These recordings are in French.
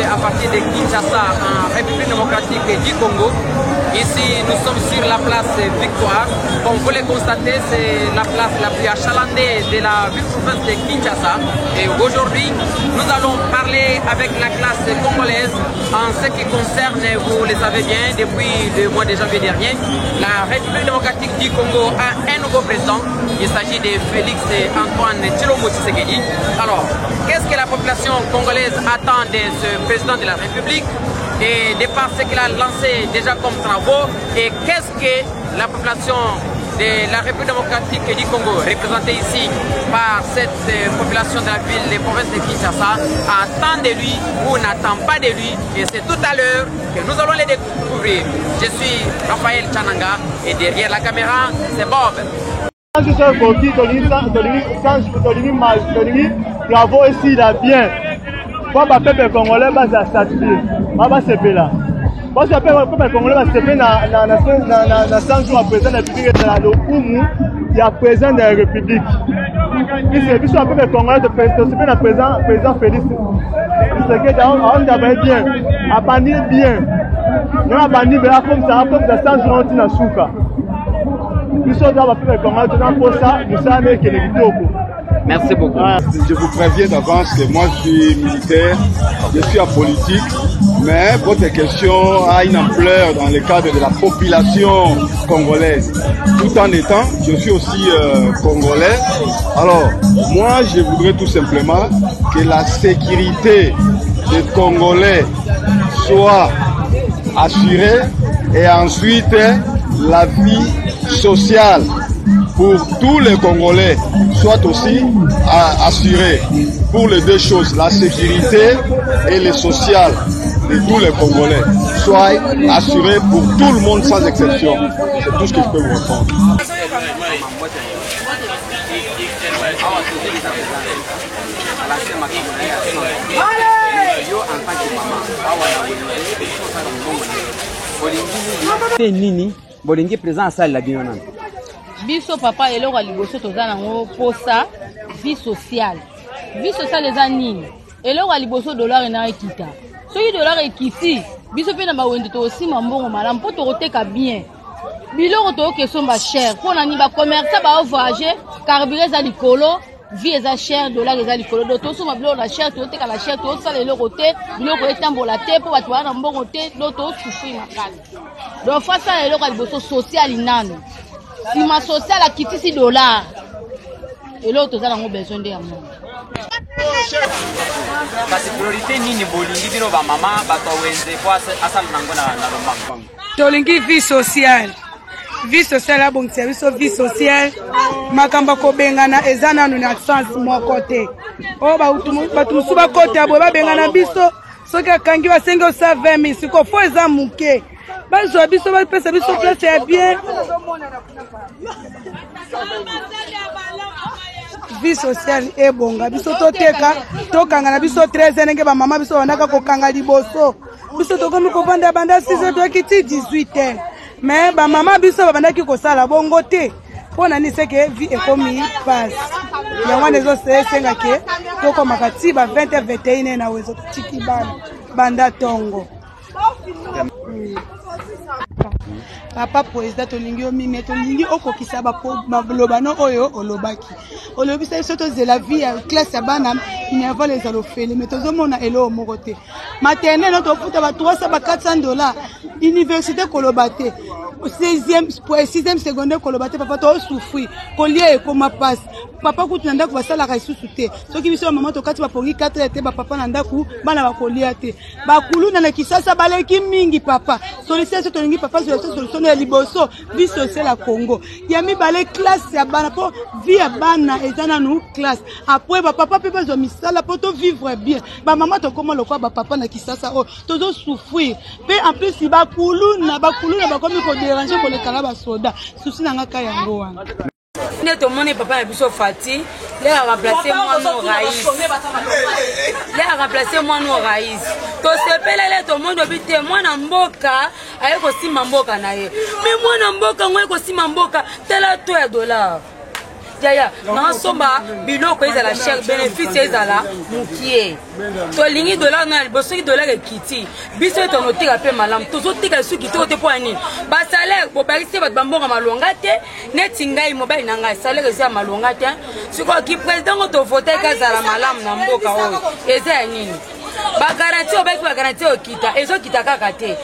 à partir de Kinshasa en République démocratique du Congo. Ici, nous sommes sur la place Victoire. Comme vous le constatez, c'est la place la plus achalandée de la ville-province de Kinshasa. Et aujourd'hui, nous allons parler avec la classe congolaise en ce qui concerne, vous le savez bien, depuis le mois de janvier dernier, la République démocratique du Congo a un nouveau président. Il s'agit de Félix Antoine Tshilombo Tshisekedi. Alors, qu'est-ce que la population congolaise attend de ce président de la République et de par ce qu'il a lancé déjà comme travaux, et qu'est-ce que la population de la République démocratique du Congo, représentée ici par cette population de la ville des provinces de Kinshasa, attend de lui ou n'attend pas de lui, et c'est tout à l'heure que nous allons les découvrir. Je suis Raphaël Chananga et derrière la caméra, c'est Bob. Bravo ici, il a bien. Papa peuple congolais va s'attirer. Papa c'est là. Parce que le peuple congolais va se faire dans 100 jours à présent de la République de la Oumu, il y a président de la République. Puis c'est le peuple congolais de président Félix. C'est que on travaille bien, à bandir bien. Nous avons bandir comme ça 100 jours on a souka. Puis ça va peuple congolais pour ça, nous savons que les vidéos. Merci beaucoup. Je vous préviens d'avance que moi je suis militaire, je suis en politique, mais votre question a une ampleur dans le cadre de la population congolaise. Tout en étant, je suis aussi congolais. Alors, moi je voudrais tout simplement que la sécurité des Congolais soit assurée et ensuite la vie sociale pour tous les Congolais soit aussi assurée. Pour les deux choses, la sécurité et le social de tous les Congolais soit assurée pour tout le monde sans exception. C'est tout ce que je peux vous répondre. Bolingi présent à salle la bien. Biso papa eloko liboso toza nango posa vie sociale. Vie sociale eza nini? Eloko liboso dollar na ekita. Soki dollar ekiti, biso pe na ba wende to osima mbongo malamu po to koteka bien. Biloko to kesomba cher. Pona ni ba commerçant ba voyager, carburant za likolo, vie eza cher, dollar eza likolo. Do to soma biloko la cher, to teka la cher, to sala eloko te, biloko etambola te po bato wana mbongo te, do to souffrir makali. Do fa sala eloko liboso social nano. Si ma sociale a quitté $6 et l'autre a besoin de moi. Parce que priorité ni bolingi bino ba mama ba to wenze kwa asal nango na lomba. Tolingi vie sociale. Vie sociale a bon service vie sociale. Makamba ko bengana ezana no na sens mo côté. O ba utu suba côté abo ba bengana biso soki akangi ba 520 siko fo eza muke. Bazwa biso ba pesa biso place ya bien. Vie sociale e bonga biso toteka tokanga na biso 13 nenge ba mama biso wanaka kokanga liboso biso tokomi kovanda banda 6h tokiti 18h mais ba mama biso babandaki kosala bongo te pona ni seke vie ekomi passe yango nezo senga ke tokoma kati ba 20h 21h na wezo tiki banda tongo. Papa président tolingi omime tolingi okokisa ba lobano oyo olobaki olobisa soto de la vie classe ya bana inava les alofele mais tozomona elo mokote maternelle notre futa ba 300 ba $400 université kolobate 6e secondaire kolobate papa to souffrir kolia e koma passe papa kutu nanda ku basala ka isusu te soki biso maman to kati ba pongi 4 te ba papa nanda ku bana ba kolia te ba kuluna na kisasa baleki mingi papa solution tolingi papa solution ya liboso vie sociale à Congo ya mibale classe ya bana po vie ya bana ezana nou classe après ba papa pe bazo misala po to vivre bien ba maman to koma lokwa ba papa na kisasa o tozo souffrir pe en plus ba kuluna ba komi ko déranger ko le kala ba soda souci na ngaka yango wana. Tout le monde papa a besoin Fati, les a remplacé moi nos raïs. Les a remplacé moi nos raïs. To sepelele to monde obite moi na mboka ayeko si mamboka na ye. Mais moi na mboka ngwe ko si mamboka tela to ya $. yaya nasomba biloko ezala cher bénéfice ezala mukie tolingi dollar na liboso dollar ekiti biso tonotika pe malamu tozotika suki to te poani ba salaire bobakisi bato bambonga malonga te neti ngai mobali na ngai salaire eza malonga te sikoyo ki président ngo tovote kazala malamu na mboka oyo eza ya nini bagaranti obaki bagaranti okita ezokita kaka te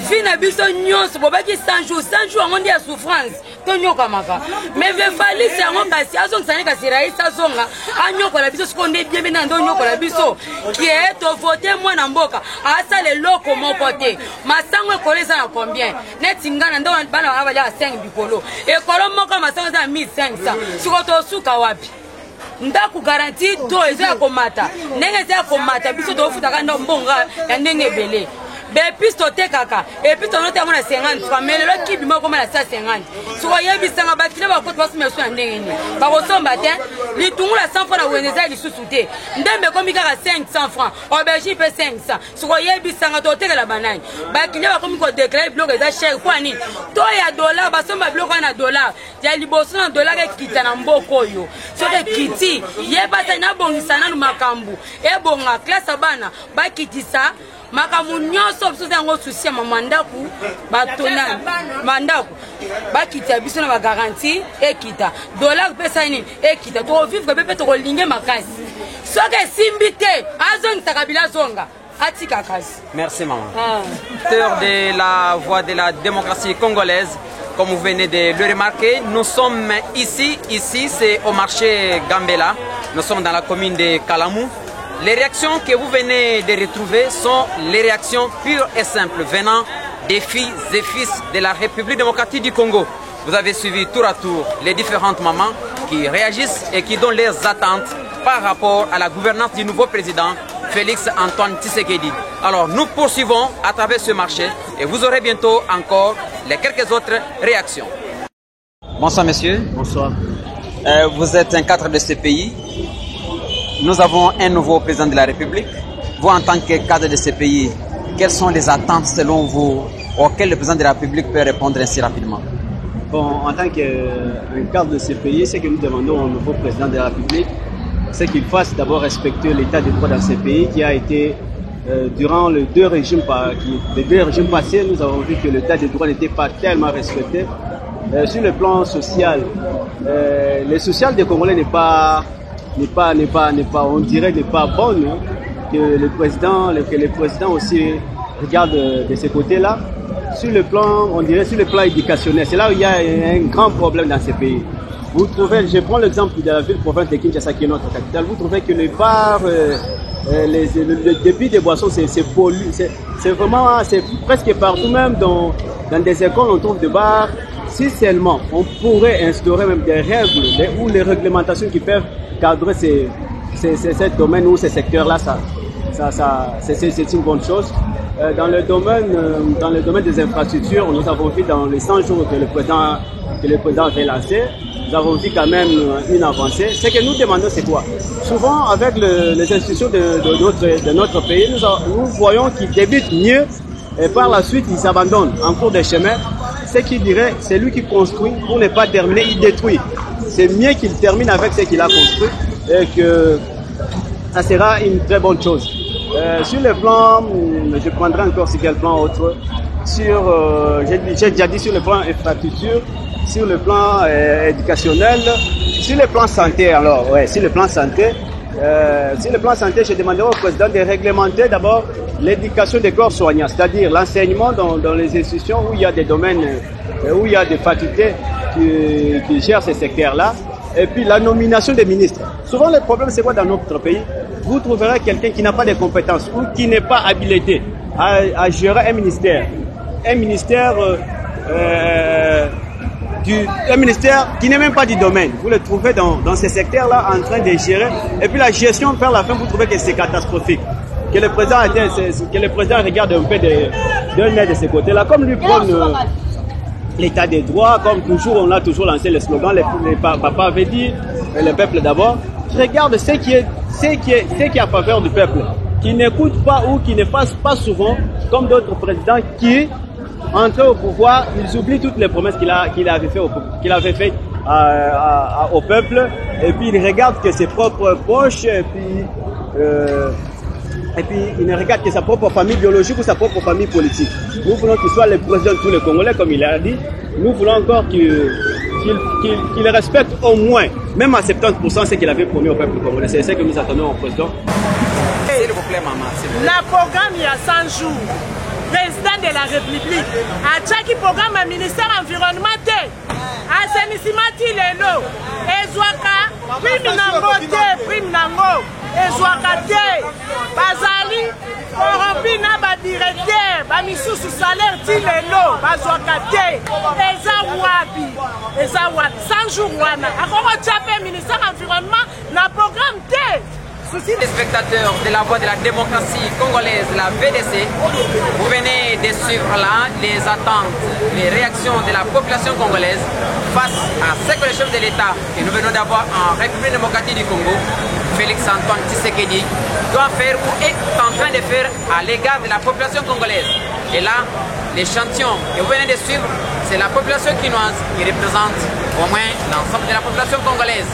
vi na biso nyonso bobaki 100 jours yango ndi ya souffrance tonyokamaka mais vevalisi yango kasi azongisani kasi raisa azonga anyokola biso siko nde biembe na nde onyokola biso kie tovote mwana mboka asala eloko moko te masango ekolo eza na combien neti ngana nde bana bana balia 5 bikolo ekolo moko masango eza na 1500 siko tosuka wapi ndaku garanti to eza ya komata ndenge eza ya komata biso tofutaka ndo mbonga ya ndenge ebele bepisi totekaka epui tonote yango na 50 francs mais lelo kibi moko koma na 150 soko oyebisanga bakile bakoti basomela so ya ndenge nini bakosomba te litungula 100 francs na wenze eza lisusu te ndembe ekomi kaka 500 francs aubergine mpe 500 soko oyebisanga totekela banani bakile bakomi kodeklare biloko eza cher kwa nini to ya dollar basomba biloko wana na dollar ya liboso na dollar ekita na mboka oyo soki ekiti yebasa nabongisa nanu makambo ebonga klase ya bana bakitisa makamu nyonso biso yango susi ya mandaku batona mandaku bakita biso na bagaranti ekita dollar pesa nini ekita to vivre pepe to kolinge makasi soki esimbi te azongisa kabila zonga atika kasi. Merci maman. De la voix de la démocratie congolaise, comme vous venez de le remarquer, nous sommes ici c'est au marché Gambela, nous sommes dans la commune de Kalamou. Les réactions que vous venez de retrouver sont les réactions pures et simples venant des filles et fils de la République démocratique du Congo. Vous avez suivi tour à tour les différentes mamans qui réagissent et qui donnent leurs attentes par rapport à la gouvernance du nouveau président Félix Antoine Tshisekedi. Alors nous poursuivons à travers ce marché et vous aurez bientôt encore les quelques autres réactions. Bonsoir messieurs. Bonsoir. Vous êtes un cadre de ce pays. Nous avons un nouveau président de la République. Vous, en tant que cadre de ce pays, quelles sont les attentes selon vous auxquelles le président de la République peut répondre ainsi rapidement? Bon, en tant qu'un cadre de ce pays, ce que nous demandons au nouveau président de la République, c'est qu'il fasse d'abord respecter l'état de droit dans ce pays qui a été, durant les deux régimes passés, nous avons vu que l'état de droit n'était pas tellement respecté. Sur le plan social, le social des Congolais n'est pas on dirait n'est pas bonne, hein, que le président aussi regarde de ce côté-là. Sur le plan, on dirait sur le plan éducationnel, c'est là où il y a un grand problème dans ce pays. Vous trouvez, je prends l'exemple de la ville province de Kinshasa qui est notre capitale, vous trouvez que les bars, le débit des boissons, c'est pollué, c'est vraiment, c'est presque partout, même dans des écoles on trouve des bars. Si seulement on pourrait instaurer même des règles ou les réglementations qui peuvent cadrer ces domaines ou ces secteurs-là, c'est une bonne chose. Dans le domaine des infrastructures, nous avons vu dans les 100 jours que le président avait lancé, nous avons vu quand même une avancée. Ce que nous demandons, c'est quoi? Souvent, avec les institutions de notre pays, nous voyons qu'ils débutent mieux et par la suite, ils s'abandonnent en cours de chemin. Ce qui dirait, c'est lui qui construit, pour ne pas terminer, il détruit. C'est mieux qu'il termine avec ce qu'il a construit et que ça sera une très bonne chose. Sur le plan, je prendrai encore sur quel plan autre, j'ai déjà dit sur le plan infrastructure, sur le plan éducationnel, sur le plan santé alors, ouais, sur le plan santé, je demanderai au président de réglementer d'abord l'éducation des corps soignants, c'est-à-dire l'enseignement dans les institutions où il y a des domaines, où il y a des facultés qui gèrent ces secteurs-là, et puis la nomination des ministres. Souvent le problème c'est quoi dans notre pays? Vous trouverez quelqu'un qui n'a pas de compétences ou qui n'est pas habilité à gérer un ministère qui n'est même pas du domaine. Vous le trouvez dans ces secteurs-là en train de gérer. Et puis la gestion, vers la fin, vous trouvez que c'est catastrophique. Que le président regarde un peu d'un œil de ce côté-là. Comme lui prône l'état des droits, comme toujours, on a toujours lancé le slogan, les papa avait dit, le peuple d'abord. Regarde ce qui est à faveur du peuple. Qui n'écoute pas ou qui ne fasse pas souvent, comme d'autres présidents qui, entrés au pouvoir, ils oublient toutes les promesses qu'il avait fait au peuple, et puis il regarde que ses propres poches, et puis il ne regarde que sa propre famille biologique ou sa propre famille politique. Nous voulons qu'il soit le président de tous les Congolais, comme il a dit. Nous voulons encore qu'il respecte au moins, même à 70%, ce qu'il avait promis au peuple congolais. C'est ce que nous attendons au président. S'il vous plaît, maman. Le programme, il y a 100 jours. Président de la République. À chaque programme, le ministère de l'Environnement, assainissement, l'eau. Ezouaka, prime nango, prime nango. Ezouaka, bazali, corrompu na ba directeur, ba misusu salaire l'eau, bazouaka, ezawabi, ezawabi, 100 jours wana. Akoko tchape ministère de l'Environnement, na programme T. Les spectateurs de la voix de la démocratie congolaise, la VDC, vous venez de suivre là les attentes, les réactions de la population congolaise face à ce que le chef de l'État que nous venons d'avoir en République démocratique du Congo, Félix Antoine Tshisekedi, doit faire ou est en train de faire à l'égard de la population congolaise. Et là, l'échantillon que vous venez de suivre, c'est la population quinoise qui représente au moins l'ensemble de la population congolaise.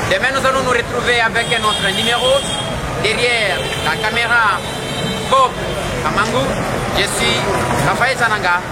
Demain, nous allons nous retrouver avec un autre numéro. Derrière la caméra, Bob Kamangou. Je suis Raphaël Zananga.